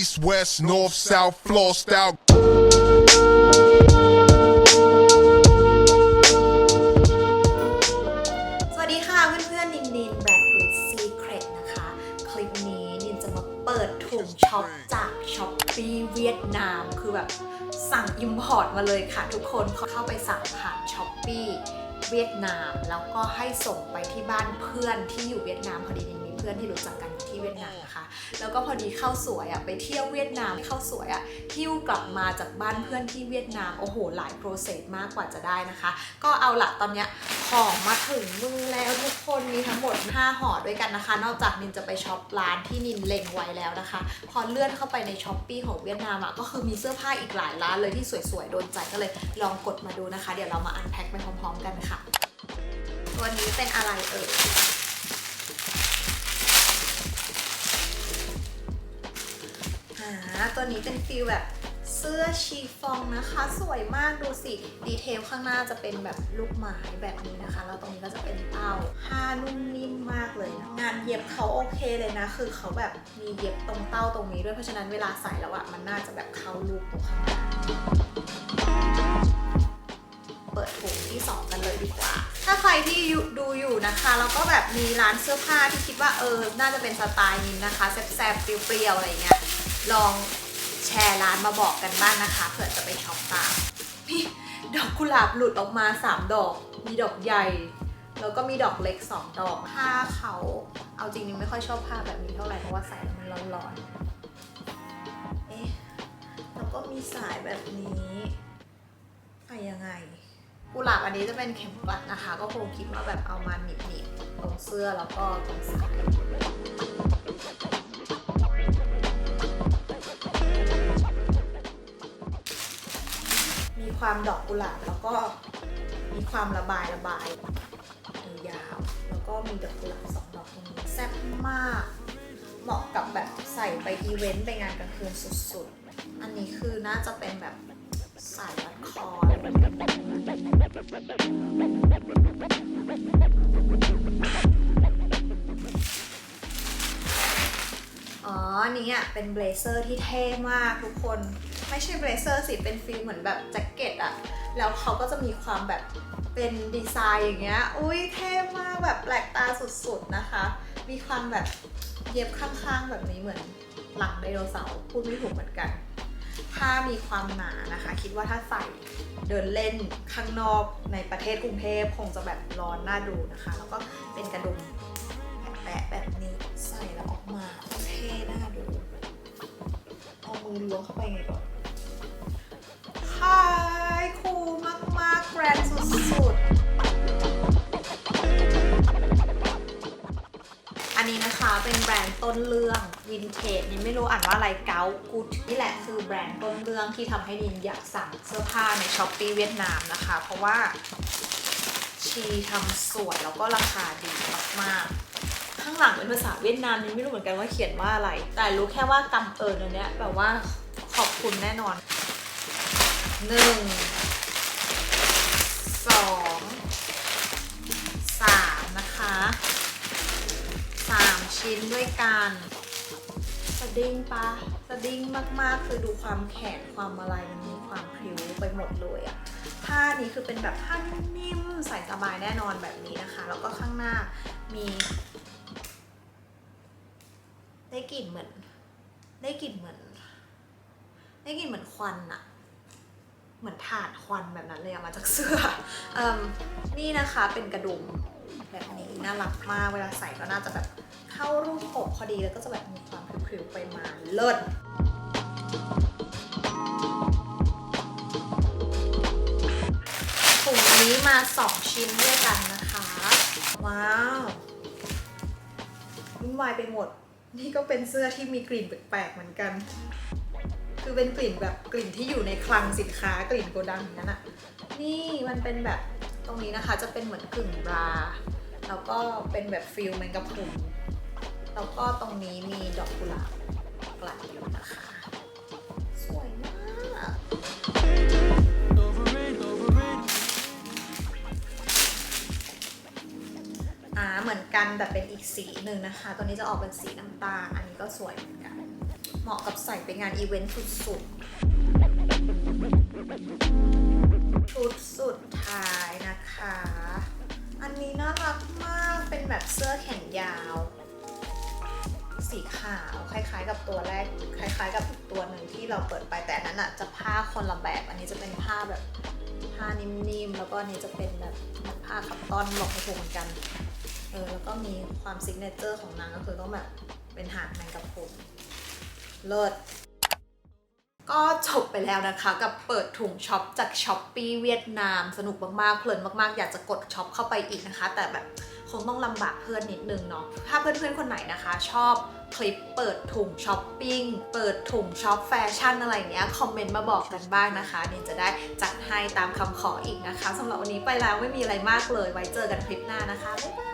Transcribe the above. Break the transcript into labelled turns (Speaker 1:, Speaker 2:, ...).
Speaker 1: East, west, north, south, floor style.
Speaker 2: สวัสดีค่ะเพื่อนๆนินแบรนด์ Good Secret นะคะ คลิปนี้นินจะมาเปิดถุงช็อปจาก Shopee เวียดนามคือแบบสั่ง Import มาเลยค่ะทุกคนเข้าไปสั่งผ่าน Shopee เวียดนามแล้วก็ให้ส่งไปที่บ้านเพื่อนที่อยู่เวียดนามพอดีนินมีเพื่อนที่รู้จักกันที่เวียดนามนะคะแล้วก็พอดีเข้าสวยไปเที่ยวเวียดนามเข้าสวยหิ้วกลับมาจากบ้านเพื่อนที่เวียดนามโอ้โหหลายโปรเซสมากกว่าจะได้นะคะก็เอาละตอนเนี้ยของมาถึงมือแล้วทุกคนมีทั้งหมด5ห่อด้วยกันนะคะนอกจากนินจะไปช็อปร้านที่นินเล็งไว้แล้วนะคะพอเลื่อนเข้าไปใน Shopee ของเวียดนามก็คือมีเสื้อผ้าอีกหลายร้านเลยที่สวยๆโดนใจก็เลยลองกดมาดูนะคะเดี๋ยวเรามาอันแพ็คไปพร้อมๆกันค่ะตัวนี้เป็นอะไรตัวนี้เป็นฟีลแบบเสื้อชีฟองนะคะสวยมากดูสิดีเทลข้างหน้าจะเป็นแบบลูกไม้แบบนี้นะคะแล้วตรงนี้ก็จะเป็นเป้าผ้านุ่มนิ่มมากเลยนะงานเย็บเขาโอเคเลยนะคือเขาแบบมีเย็บตรงเป้าตรงนี้ด้วยเพราะฉะนั้นเวลาใส่แล้วมันน่าจะแบบเข้าลูกตรงข้างหน้าเปิดถุงที่2กันเลยดีกว่าถ้าใครที่ดูอยู่นะคะแล้วก็แบบมีร้านเสื้อผ้าที่คิดว่าน่าจะเป็นสไตล์นี้นะคะแซ่บๆเปรี้ยวๆอะไรเงี้ยลองแชร์ร้านมาบอกกันบ้างนะคะเผื่อจะไปช็อปตามมีดอกกุหลาบหลุดออกมา3ดอกมีดอกใหญ่แล้วก็มีดอกเล็ก2ดอกผ้าเขาเอาจริงนี่ไม่ค่อยชอบผ้าแบบนี้เท่าไหร่เพราะว่าใส่แล้วมันร้อนๆแล้วก็มีสายแบบนี้ใส่ยังไงกุหลาบอันนี้จะเป็นเข็มกลัดนะคะก็คงคิดว่าแบบเอามาหนีบตรงเสื้อแล้วก็ตรงสายมีความดอกกุหลาบแล้วก็มีความระบายยาวแล้วก็มีดอกกุหลาบ2ดอกตรงนี้แซ่บมากเหมาะกับแบบใส่ไปอีเวนต์ไปงานกลางคืนสุดๆอันนี้คือน่าจะเป็นแบบสายรัดคอนี่เป็นเบลเซอร์ที่เท่มากทุกคนไม่ใช่เบลเซอร์สิเป็นฟีลเหมือนแบบแจ็คเก็ตแล้วเขาก็จะมีความแบบเป็นดีไซน์อย่างเงี้ยอุ้ยเท่มากแบบแปลกตาสุดๆนะคะมีความแบบเย็บข้างๆแบบนี้เหมือนหลังไดโนเสาร์พูดไม่ถูกเหมือนกันผ้ามีความหนานะคะคิดว่าถ้าใส่เดินเล่นข้างนอกในประเทศกรุงเทพคงจะแบบร้อนน่าดูนะคะแล้วก็เป็นกระดุมแปะแบบนี้ใส่แล้วออกมาเท่น่าดูเอามือล้วงเข้าไปไงก่อนขายคูลมากๆแบรนด์สุดๆอันนี้นะคะเป็นแบรนด์ต้นเรื่องวินเทจนี่ไม่รู้อ่านว่าอะไรเกากูดนี่แหละคือแบรนด์ต้นเรื่องที่ทำให้นินอยากสั่งเสื้อผ้าใน Shopee เวียดนามนะคะเพราะว่าชีทำสวยแล้วก็ราคาดีมากๆข้างหลังเป็นภาษาเวียดนามนินไม่รู้เหมือนกันว่าเขียนว่าอะไรแต่รู้แค่ว่ากำอันเนี้ยแปลว่าขอบคุณแน่นอน1 2 3นะคะ3ชิ้นด้วยกันสดิ้งปะสดิ้งมากๆคือดูความแข็งความอะไรมันมีความพริ้วไปหมดเลยผ้านี้คือเป็นแบบผ้านิ่มใส่สบายแน่นอนแบบนี้นะคะแล้วก็ข้างหน้ามีได้กลิ่นเหมือนควันเหมือนถ่านควันแบบนั้นเลยมาจากเสื้อนี่นะคะเป็นกระดุมแบบนี้น่ารักมากเวลาใส่ก็น่าจะแบบเข้ารูปอกพอดีแล้วก็จะแบบมีความพริ้วๆไปมาเลิศถุงนี้มา2ชิ้นด้วยกันนะคะว้าววุ่นวายไปหมดนี่ก็เป็นเสื้อที่มีกลิ่นแปลกๆเหมือนกันคือเป็นกลิ่นแบบกลิ่นที่อยู่ในคลังสินค้ากลิ่นโกดังนั้นนี่มันเป็นแบบตรงนี้นะคะจะเป็นเหมือนกึ่งบราแล้วก็เป็นแบบฟิลแมงกะพรุนแล้วก็ตรงนี้มีดอกกุหลาบกลัดอยู่นะคะสวยมากเหมือนกันแต่เป็นอีกสีหนึ่งนะคะตัวนี้จะออกเป็นสีน้ำตาลอันนี้ก็สวยเหมือนกัน เหมาะกับใส่ไปงานอีเวนต์สุดๆชุดสุดท้ายนะคะ อันนี้น่ารักมากเป็นแบบเสื้อแขนยาว สีขาวคล้ายๆกับตัวแรกคล้ายๆกับตัวหนึ่งที่เราเปิดไปแต่อันนั้นอ่ะจะผ้าคนละแบบอันนี้จะเป็นผ้าแบบผ้านิ่มๆแล้วก็อันนี้จะเป็นแบบผ้าคัตตอนหลอกให้ถูกเหมือนกันแล้วก็มีความซิกเนเจอร์ของนางก็คือต้องแบบเป็นหางแมงกะพรุนเลิศก็จบไปแล้วนะคะกับเปิดถุงช็อปจากช้อปปี้เวียดนามสนุกมากๆเพลินมากๆอยากจะกดช็อปเข้าไปอีกนะคะแต่แบบคงต้องลำบากเพื่อนนิดนึงเนาะถ้าเพื่อนๆคนไหนนะคะชอบคลิปเปิดถุงช้อปปิ้งเปิดถุงช็อปแฟชั่นอะไรเงี้ยคอมเมนต์มาบอกกันบ้างนะคะนินจะได้จัดให้ตามคำขออีกนะคะสำหรับวันนี้ไปแล้วไม่มีอะไรมากเลยไว้เจอกันคลิปหน้านะคะบ๊ายบาย